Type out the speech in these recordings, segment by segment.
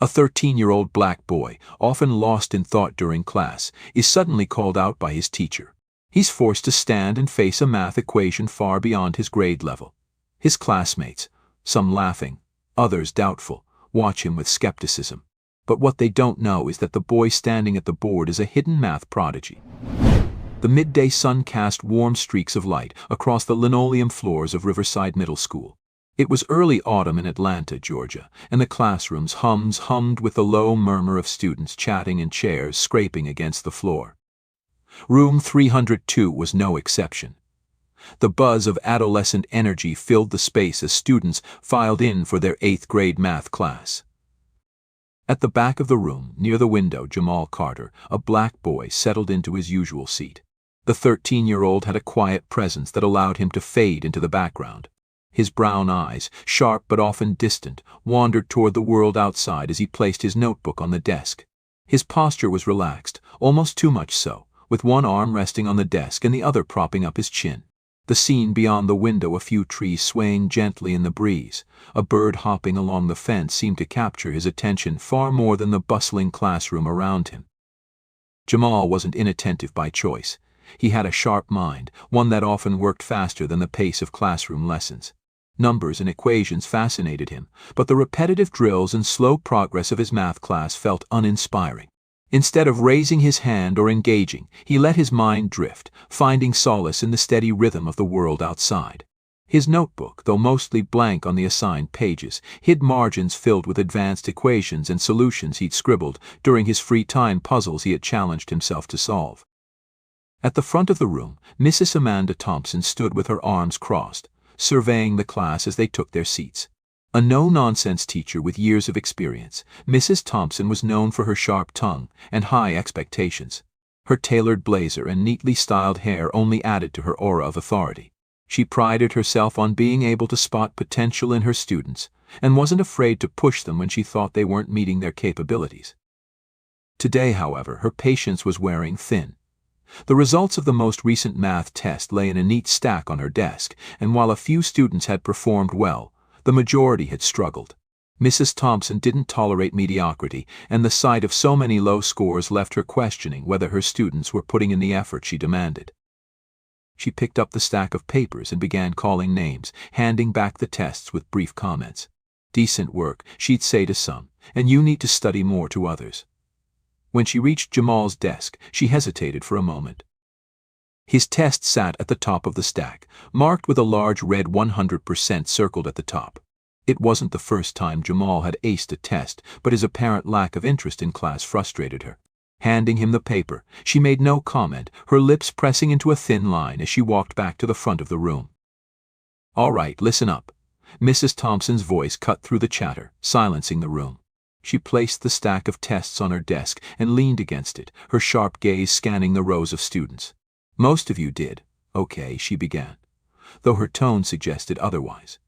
A 13-year-old black boy, often lost in thought during class, is suddenly called out by his teacher. He's forced to stand and face a math equation far beyond his grade level. His classmates, some laughing, others doubtful, watch him with skepticism. But what they don't know is that the boy standing at the board is a hidden math prodigy. The midday sun cast warm streaks of light across the linoleum floors of Riverside Middle School. It was early autumn in Atlanta, Georgia, and the classrooms hummed with the low murmur of students chatting and chairs scraping against the floor. Room 302 was no exception. The buzz of adolescent energy filled the space as students filed in for their 8th grade math class. At the back of the room, near the window, Jamal Carter, a black boy, settled into his usual seat. The 13-year-old had a quiet presence that allowed him to fade into the background. His brown eyes, sharp but often distant, wandered toward the world outside as he placed his notebook on the desk. His posture was relaxed, almost too much so, with one arm resting on the desk and the other propping up his chin. The scene beyond the window, a few trees swaying gently in the breeze, a bird hopping along the fence, seemed to capture his attention far more than the bustling classroom around him. Jamal wasn't inattentive by choice. He had a sharp mind, one that often worked faster than the pace of classroom lessons. Numbers and equations fascinated him, but the repetitive drills and slow progress of his math class felt uninspiring. Instead of raising his hand or engaging, he let his mind drift, finding solace in the steady rhythm of the world outside. His notebook, though mostly blank on the assigned pages, hid margins filled with advanced equations and solutions he'd scribbled during his free time, puzzles he had challenged himself to solve. At the front of the room, Mrs. Amanda Thompson stood with her arms crossed, surveying the class as they took their seats. A no-nonsense teacher with years of experience, Mrs. Thompson was known for her sharp tongue and high expectations. Her tailored blazer and neatly styled hair only added to her aura of authority. She prided herself on being able to spot potential in her students, and wasn't afraid to push them when she thought they weren't meeting their capabilities. Today, however, her patience was wearing thin. The results of the most recent math test lay in a neat stack on her desk, and while a few students had performed well, the majority had struggled. Mrs. Thompson didn't tolerate mediocrity, and the sight of so many low scores left her questioning whether her students were putting in the effort she demanded. She picked up the stack of papers and began calling names, handing back the tests with brief comments. "Decent work," she'd say to some, "and you need to study more," to others. When she reached Jamal's desk, she hesitated for a moment. His test sat at the top of the stack, marked with a large red 100% circled at the top. It wasn't the first time Jamal had aced a test, but his apparent lack of interest in class frustrated her. Handing him the paper, she made no comment, her lips pressing into a thin line as she walked back to the front of the room. "All right, listen up." Mrs. Thompson's voice cut through the chatter, silencing the room. She placed the stack of tests on her desk and leaned against it, her sharp gaze scanning the rows of students. "Most of you did, okay," she began, though her tone suggested otherwise.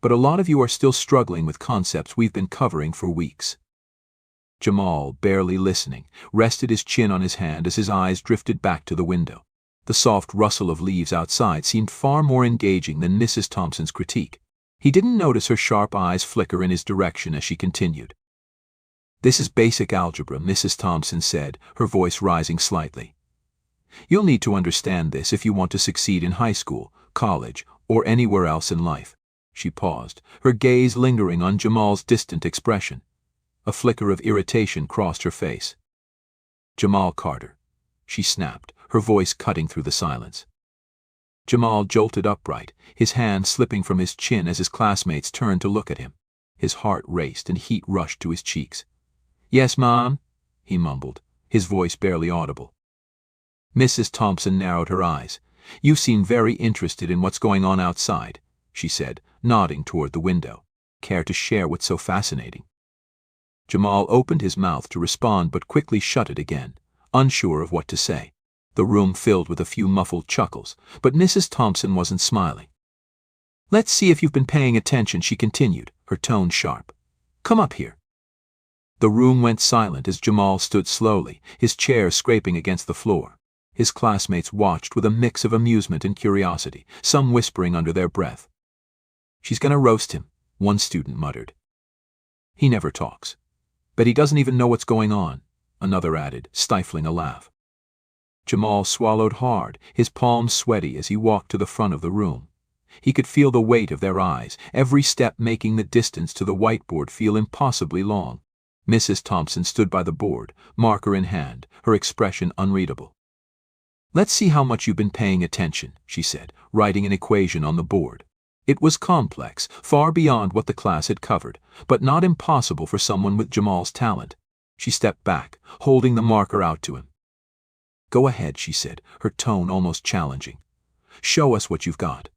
"But a lot of you are still struggling with concepts we've been covering for weeks." Jamal, barely listening, rested his chin on his hand as his eyes drifted back to the window. The soft rustle of leaves outside seemed far more engaging than Mrs. Thompson's critique. He didn't notice her sharp eyes flicker in his direction as she continued. "This is basic algebra," Mrs. Thompson said, her voice rising slightly. "You'll need to understand this if you want to succeed in high school, college, or anywhere else in life." She paused, her gaze lingering on Jamal's distant expression. A flicker of irritation crossed her face. "Jamal Carter," she snapped, her voice cutting through the silence. Jamal jolted upright, his hand slipping from his chin as his classmates turned to look at him. His heart raced and heat rushed to his cheeks. "Yes, Mom," he mumbled, his voice barely audible. Mrs. Thompson narrowed her eyes. "You seem very interested in what's going on outside," she said, nodding toward the window. "Care to share what's so fascinating?" Jamal opened his mouth to respond but quickly shut it again, unsure of what to say. The room filled with a few muffled chuckles, but Mrs. Thompson wasn't smiling. "Let's see if you've been paying attention," she continued, her tone sharp. "Come up here." The room went silent as Jamal stood slowly, his chair scraping against the floor. His classmates watched with a mix of amusement and curiosity, some whispering under their breath. "She's gonna roast him," one student muttered. "He never talks." Bet he doesn't even know what's going on, another added, stifling a laugh. Jamal swallowed hard, his palms sweaty as he walked to the front of the room. He could feel the weight of their eyes, every step making the distance to the whiteboard feel impossibly long. Mrs. Thompson stood by the board, marker in hand, her expression unreadable. "Let's see how much you've been paying attention," she said, writing an equation on the board. It was complex, far beyond what the class had covered, but not impossible for someone with Jamal's talent. She stepped back, holding the marker out to him. "Go ahead," she said, her tone almost challenging. "Show us what you've got."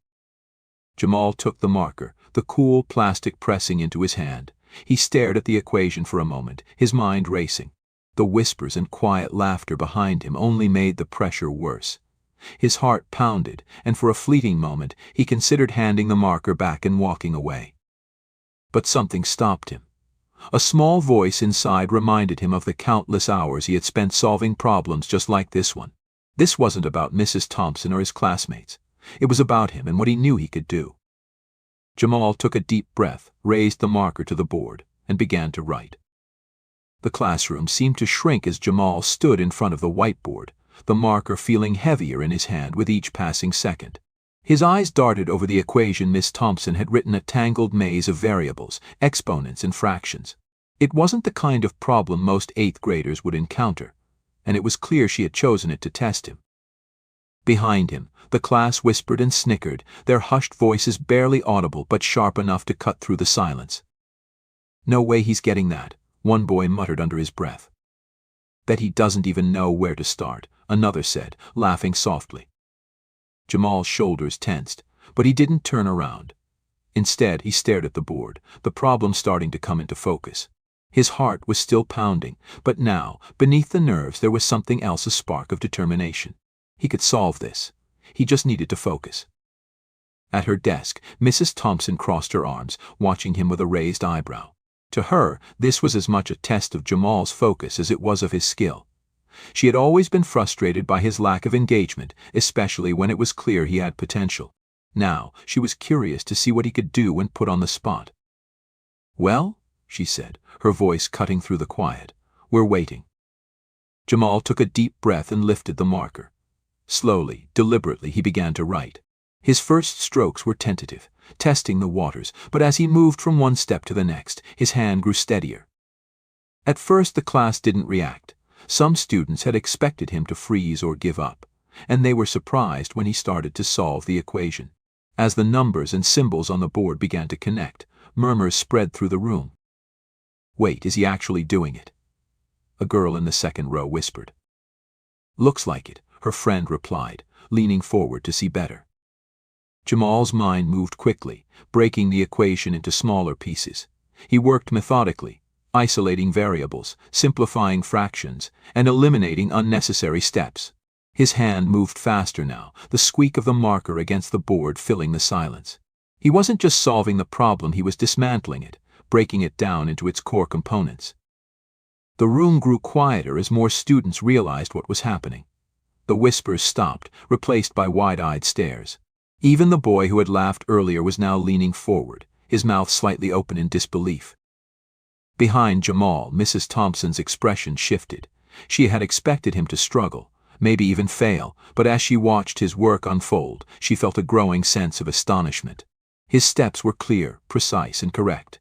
Jamal took the marker, the cool plastic pressing into his hand. He stared at the equation for a moment, his mind racing. The whispers and quiet laughter behind him only made the pressure worse. His heart pounded, and for a fleeting moment he considered handing the marker back and walking away. But something stopped him. A small voice inside reminded him of the countless hours he had spent solving problems just like this one. This wasn't about Mrs. Thompson or his classmates. It was about him and what he knew he could do. Jamal took a deep breath, raised the marker to the board, and began to write. The classroom seemed to shrink as Jamal stood in front of the whiteboard, the marker feeling heavier in his hand with each passing second. His eyes darted over the equation Miss Thompson had written, a tangled maze of variables, exponents, and fractions. It wasn't the kind of problem most 8th graders would encounter, and it was clear she had chosen it to test him. Behind him, the class whispered and snickered, their hushed voices barely audible but sharp enough to cut through the silence. "No way he's getting that," one boy muttered under his breath. "Bet he doesn't even know where to start," another said, laughing softly. Jamal's shoulders tensed, but he didn't turn around. Instead, he stared at the board, the problem starting to come into focus. His heart was still pounding, but now, beneath the nerves, there was something else, a spark of determination. He could solve this. He just needed to focus. At her desk, Mrs. Thompson crossed her arms, watching him with a raised eyebrow. To her, this was as much a test of Jamal's focus as it was of his skill. She had always been frustrated by his lack of engagement, especially when it was clear he had potential. Now, she was curious to see what he could do when put on the spot. "Well," she said, her voice cutting through the quiet, "we're waiting." Jamal took a deep breath and lifted the marker. Slowly, deliberately, he began to write. His first strokes were tentative, testing the waters, but as he moved from one step to the next, his hand grew steadier. At first, the class didn't react. Some students had expected him to freeze or give up, and they were surprised when he started to solve the equation. As the numbers and symbols on the board began to connect, murmurs spread through the room. "Wait, is he actually doing it?" a girl in the second row whispered. "Looks like it," her friend replied, leaning forward to see better. Jamal's mind moved quickly, breaking the equation into smaller pieces. He worked methodically, isolating variables, simplifying fractions, and eliminating unnecessary steps. His hand moved faster now, the squeak of the marker against the board filling the silence. He wasn't just solving the problem, he was dismantling it, breaking it down into its core components. The room grew quieter as more students realized what was happening. The whispers stopped, replaced by wide-eyed stares. Even the boy who had laughed earlier was now leaning forward, his mouth slightly open in disbelief. Behind Jamal, Mrs. Thompson's expression shifted. She had expected him to struggle, maybe even fail, but as she watched his work unfold, she felt a growing sense of astonishment. His steps were clear, precise, and correct.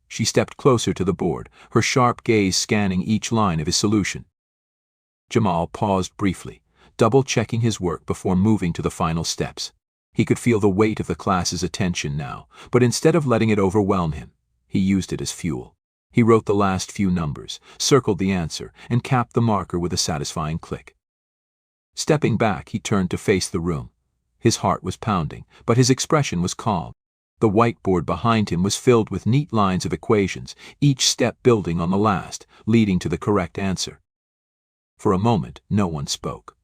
She stepped closer to the board, her sharp gaze scanning each line of his solution. Jamal paused briefly, double-checking his work before moving to the final steps. He could feel the weight of the class's attention now, but instead of letting it overwhelm him, he used it as fuel. He wrote the last few numbers, circled the answer, and capped the marker with a satisfying click. Stepping back, he turned to face the room. His heart was pounding, but his expression was calm. The whiteboard behind him was filled with neat lines of equations, each step building on the last, leading to the correct answer. For a moment, no one spoke.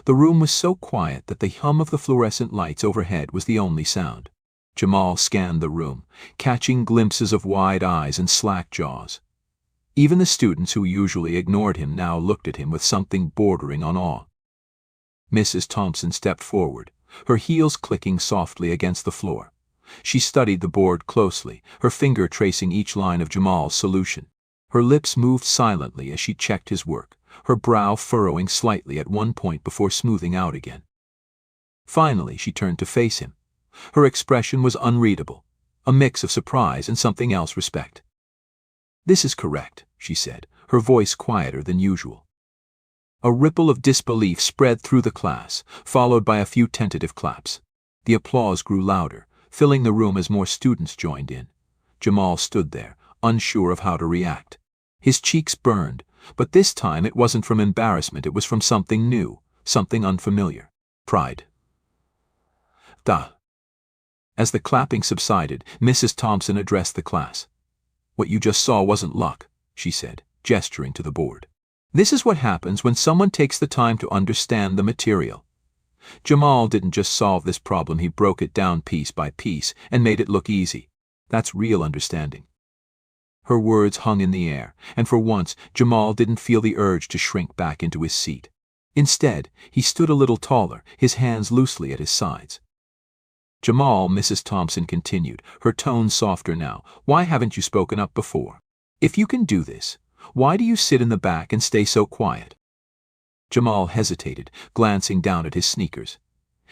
The room was so quiet that the hum of the fluorescent lights overhead was the only sound. Jamal scanned the room, catching glimpses of wide eyes and slack jaws. Even the students who usually ignored him now looked at him with something bordering on awe. Mrs. Thompson stepped forward, her heels clicking softly against the floor. She studied the board closely, her finger tracing each line of Jamal's solution. Her lips moved silently as she checked his work, her brow furrowing slightly at one point before smoothing out again. Finally, she turned to face him. Her expression was unreadable, a mix of surprise and something else respect. "This is correct," she said, her voice quieter than usual. A ripple of disbelief spread through the class, followed by a few tentative claps. The applause grew louder, filling the room as more students joined in. Jamal stood there, unsure of how to react. His cheeks burned, but this time it wasn't from embarrassment, it was from something new, something unfamiliar. Pride. "Da." As the clapping subsided, Mrs. Thompson addressed the class. "What you just saw wasn't luck," she said, gesturing to the board. "This is what happens when someone takes the time to understand the material. Jamal didn't just solve this problem, he broke it down piece by piece and made it look easy. That's real understanding." Her words hung in the air, and for once Jamal didn't feel the urge to shrink back into his seat. Instead, he stood a little taller, his hands loosely at his sides. "Jamal," Mrs. Thompson continued, her tone softer now, "why haven't you spoken up before? If you can do this, why do you sit in the back and stay so quiet?" Jamal hesitated, glancing down at his sneakers.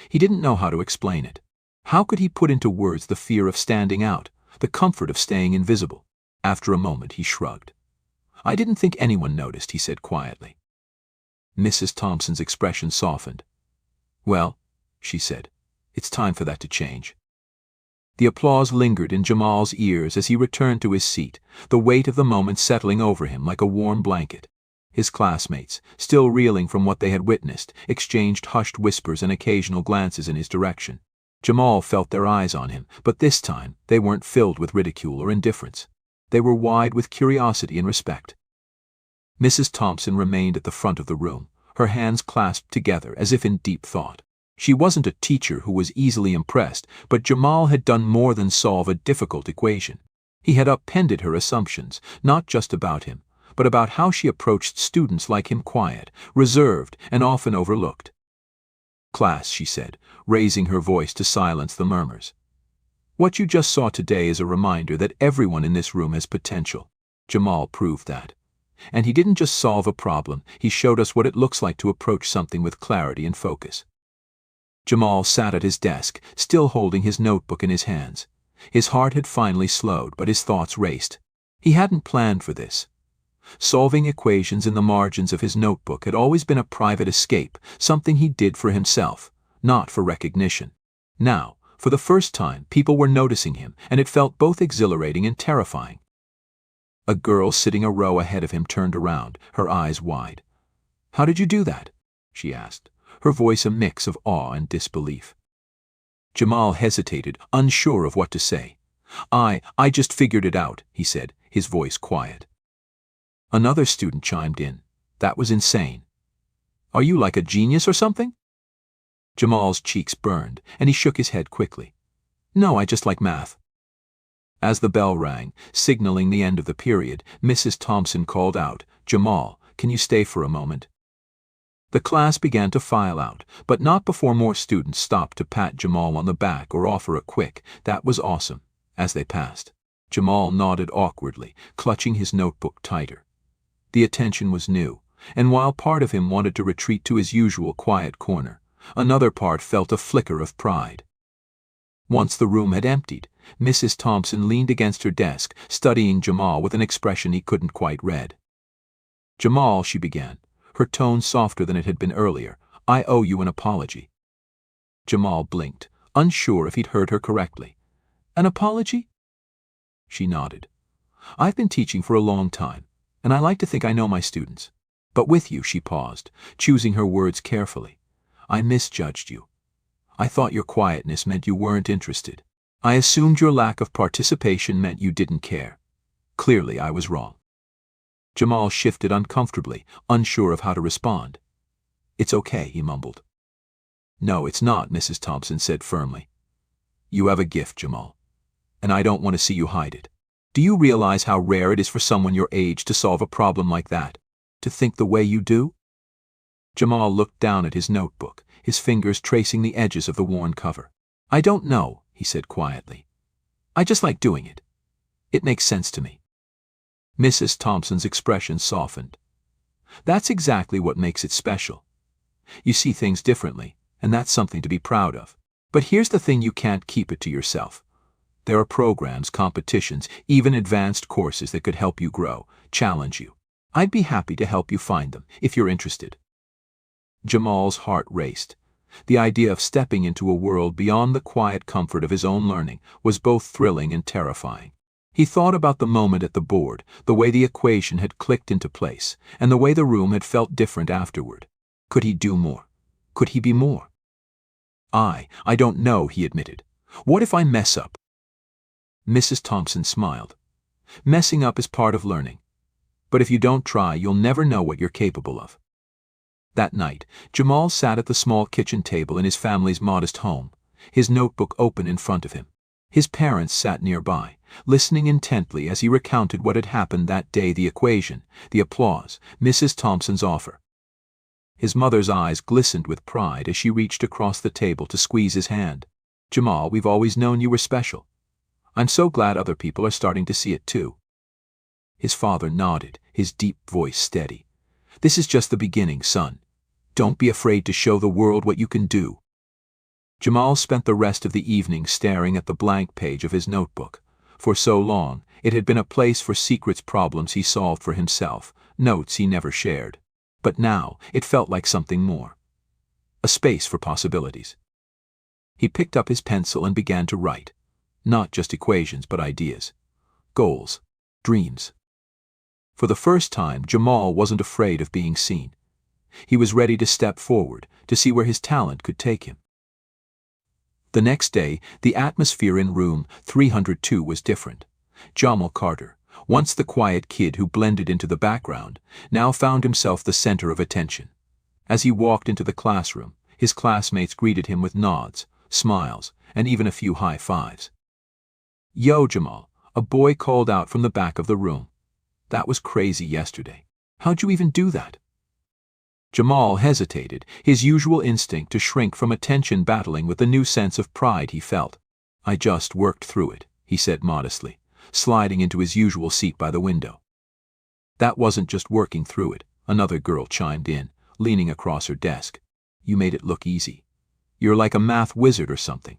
He didn't know how to explain it. How could he put into words the fear of standing out, the comfort of staying invisible? After a moment, he shrugged. "I didn't think anyone noticed," he said quietly. Mrs. Thompson's expression softened. "Well," she said, "it's time for that to change." The applause lingered in Jamal's ears as he returned to his seat, the weight of the moment settling over him like a warm blanket. His classmates, still reeling from what they had witnessed, exchanged hushed whispers and occasional glances in his direction. Jamal felt their eyes on him, but this time they weren't filled with ridicule or indifference. They were wide with curiosity and respect. Mrs. Thompson remained at the front of the room, her hands clasped together as if in deep thought. She wasn't a teacher who was easily impressed, but Jamal had done more than solve a difficult equation. He had upended her assumptions, not just about him, but about how she approached students like him, quiet, reserved, and often overlooked. "Class," she said, raising her voice to silence the murmurs. "What you just saw today is a reminder that everyone in this room has potential." Jamal proved that. And he didn't just solve a problem, he showed us what it looks like to approach something with clarity and focus. Jamal sat at his desk, still holding his notebook in his hands. His heart had finally slowed, but his thoughts raced. He hadn't planned for this. Solving equations in the margins of his notebook had always been a private escape, something he did for himself, not for recognition. Now, for the first time, people were noticing him, and it felt both exhilarating and terrifying. A girl sitting a row ahead of him turned around, her eyes wide. "How did you do that?" she asked, her voice a mix of awe and disbelief. Jamal hesitated, unsure of what to say. I just figured it out," he said, his voice quiet. Another student chimed in. "That was insane. Are you like a genius or something?" Jamal's cheeks burned, and he shook his head quickly. "No, I just like math." As the bell rang, signaling the end of the period, Mrs. Thompson called out, "Jamal, can you stay for a moment?" The class began to file out, but not before more students stopped to pat Jamal on the back or offer a quick, "That was awesome," as they passed. Jamal nodded awkwardly, clutching his notebook tighter. The attention was new, and while part of him wanted to retreat to his usual quiet corner, another part felt a flicker of pride. Once the room had emptied, Mrs. Thompson leaned against her desk, studying Jamal with an expression he couldn't quite read. "Jamal," she began, her tone softer than it had been earlier, "I owe you an apology." Jamal blinked, unsure if he'd heard her correctly. "An apology?" She nodded. "I've been teaching for a long time, and I like to think I know my students. But with you," she paused, choosing her words carefully, "I misjudged you. I thought your quietness meant you weren't interested. I assumed your lack of participation meant you didn't care. Clearly, I was wrong." Jamal shifted uncomfortably, unsure of how to respond. "It's okay," he mumbled. "No, it's not," Mrs. Thompson said firmly. "You have a gift, Jamal, and I don't want to see you hide it. Do you realize how rare it is for someone your age to solve a problem like that? To think the way you do?" Jamal looked down at his notebook, his fingers tracing the edges of the worn cover. "I don't know," he said quietly. "I just like doing it. It makes sense to me." Mrs. Thompson's expression softened. That's exactly what makes it special. You see things differently, and that's something to be proud of. But here's the thing, you can't keep it to yourself. There are programs, competitions, even advanced courses that could help you grow, challenge you. I'd be happy to help you find them, if you're interested. Jamal's heart raced. The idea of stepping into a world beyond the quiet comfort of his own learning was both thrilling and terrifying. He thought about the moment at the board, the way the equation had clicked into place, and the way the room had felt different afterward. Could he do more? Could he be more? I don't know, he admitted. What if I mess up? Mrs. Thompson smiled. Messing up is part of learning. But if you don't try, you'll never know what you're capable of. That night, Jamal sat at the small kitchen table in his family's modest home, his notebook open in front of him. His parents sat nearby, listening intently as he recounted what had happened that day, the equation, the applause, Mrs. Thompson's offer. His mother's eyes glistened with pride as she reached across the table to squeeze his hand. Jamal, we've always known you were special. I'm so glad other people are starting to see it too. His father nodded, his deep voice steady. This is just the beginning, son. Don't be afraid to show the world what you can do. Jamal spent the rest of the evening staring at the blank page of his notebook. For so long, it had been a place for secrets, problems he solved for himself, notes he never shared. But now, it felt like something more. A space for possibilities. He picked up his pencil and began to write. Not just equations, but ideas. Goals. Dreams. For the first time, Jamal wasn't afraid of being seen. He was ready to step forward, to see where his talent could take him. The next day, the atmosphere in room 302 was different. Jamal Carter, once the quiet kid who blended into the background, now found himself the center of attention. As he walked into the classroom, his classmates greeted him with nods, smiles, and even a few high fives. Yo, Jamal, a boy called out from the back of the room. That was crazy yesterday. How'd you even do that? Jamal hesitated, his usual instinct to shrink from attention battling with the new sense of pride he felt. I just worked through it, he said modestly, sliding into his usual seat by the window. That wasn't just working through it, another girl chimed in, leaning across her desk. You made it look easy. You're like a math wizard or something.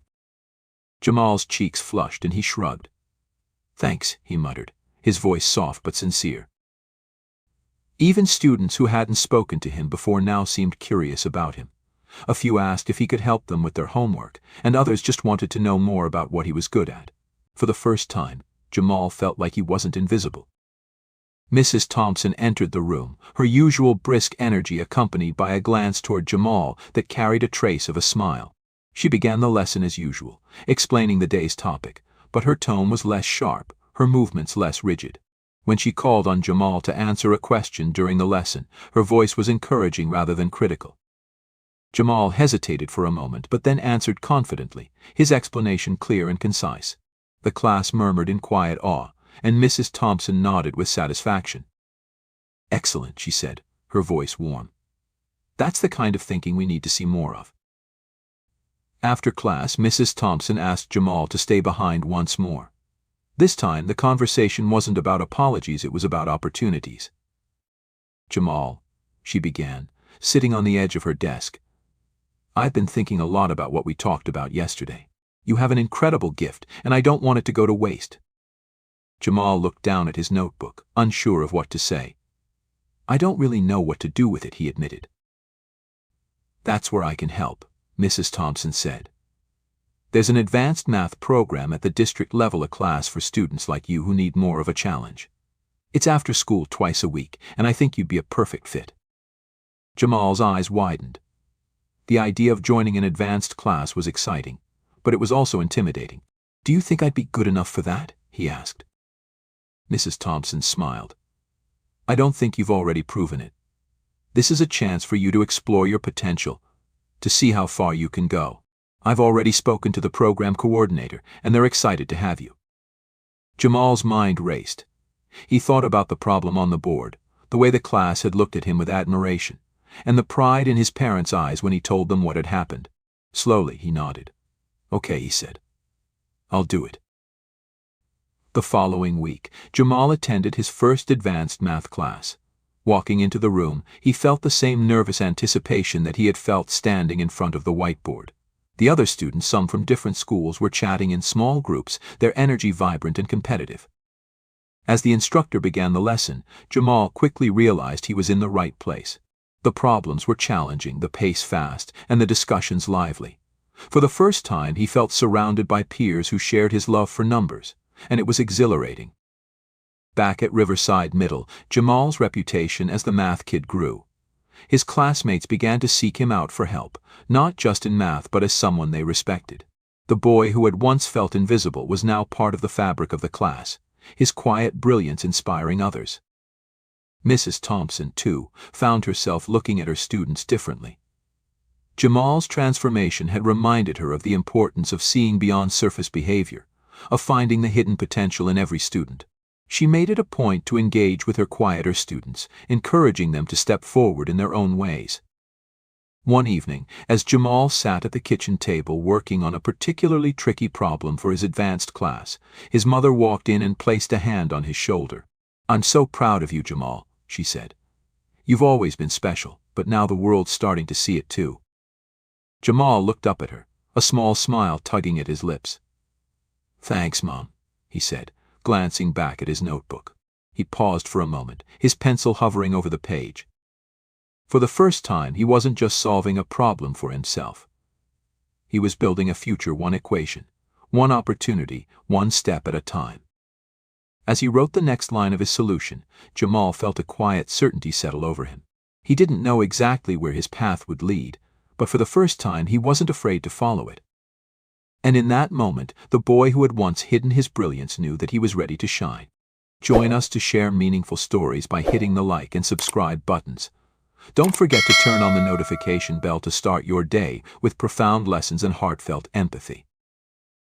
Jamal's cheeks flushed and he shrugged. Thanks, he muttered, his voice soft but sincere. Even students who hadn't spoken to him before now seemed curious about him. A few asked if he could help them with their homework, and others just wanted to know more about what he was good at. For the first time, Jamal felt like he wasn't invisible. Mrs. Thompson entered the room, her usual brisk energy accompanied by a glance toward Jamal that carried a trace of a smile. She began the lesson as usual, explaining the day's topic, but her tone was less sharp, her movements less rigid. When she called on Jamal to answer a question during the lesson, her voice was encouraging rather than critical. Jamal hesitated for a moment but then answered confidently, his explanation clear and concise. The class murmured in quiet awe, and Mrs. Thompson nodded with satisfaction. Excellent, she said, her voice warm. That's the kind of thinking we need to see more of. After class, Mrs. Thompson asked Jamal to stay behind once more. This time, the conversation wasn't about apologies, it was about opportunities. Jamal, she began, sitting on the edge of her desk. I've been thinking a lot about what we talked about yesterday. You have an incredible gift, and I don't want it to go to waste. Jamal looked down at his notebook, unsure of what to say. I don't really know what to do with it, he admitted. That's where I can help, Mrs. Thompson said. There's an advanced math program at the district level, a class for students like you who need more of a challenge. It's after school twice a week, and I think you'd be a perfect fit. Jamal's eyes widened. The idea of joining an advanced class was exciting, but it was also intimidating. Do you think I'd be good enough for that? He asked. Mrs. Thompson smiled. I don't think you've already proven it. This is a chance for you to explore your potential, to see how far you can go. I've already spoken to the program coordinator, and they're excited to have you. Jamal's mind raced. He thought about the problem on the board, the way the class had looked at him with admiration, and the pride in his parents' eyes when he told them what had happened. Slowly, he nodded. Okay, he said. I'll do it. The following week, Jamal attended his first advanced math class. Walking into the room, he felt the same nervous anticipation that he had felt standing in front of the whiteboard. The other students, some from different schools, were chatting in small groups, their energy vibrant and competitive. As the instructor began the lesson, Jamal quickly realized he was in the right place. The problems were challenging, the pace fast, and the discussions lively. For the first time, he felt surrounded by peers who shared his love for numbers, and it was exhilarating. Back at Riverside Middle, Jamal's reputation as the math kid grew. His classmates began to seek him out for help, not just in math but as someone they respected. The boy who had once felt invisible was now part of the fabric of the class, his quiet brilliance inspiring others. Mrs. Thompson, too, found herself looking at her students differently. Jamal's transformation had reminded her of the importance of seeing beyond surface behavior, of finding the hidden potential in every student. She made it a point to engage with her quieter students, encouraging them to step forward in their own ways. One evening, as Jamal sat at the kitchen table working on a particularly tricky problem for his advanced class, his mother walked in and placed a hand on his shoulder. "I'm so proud of you, Jamal," she said. "You've always been special, but now the world's starting to see it too." Jamal looked up at her, a small smile tugging at his lips. "Thanks, Mom," he said, glancing back at his notebook. He paused for a moment, his pencil hovering over the page. For the first time, he wasn't just solving a problem for himself. He was building a future, one equation, one opportunity, one step at a time. As he wrote the next line of his solution, Jamal felt a quiet certainty settle over him. He didn't know exactly where his path would lead, but for the first time he wasn't afraid to follow it. And in that moment, the boy who had once hidden his brilliance knew that he was ready to shine. Join us to share meaningful stories by hitting the like and subscribe buttons. Don't forget to turn on the notification bell to start your day with profound lessons and heartfelt empathy.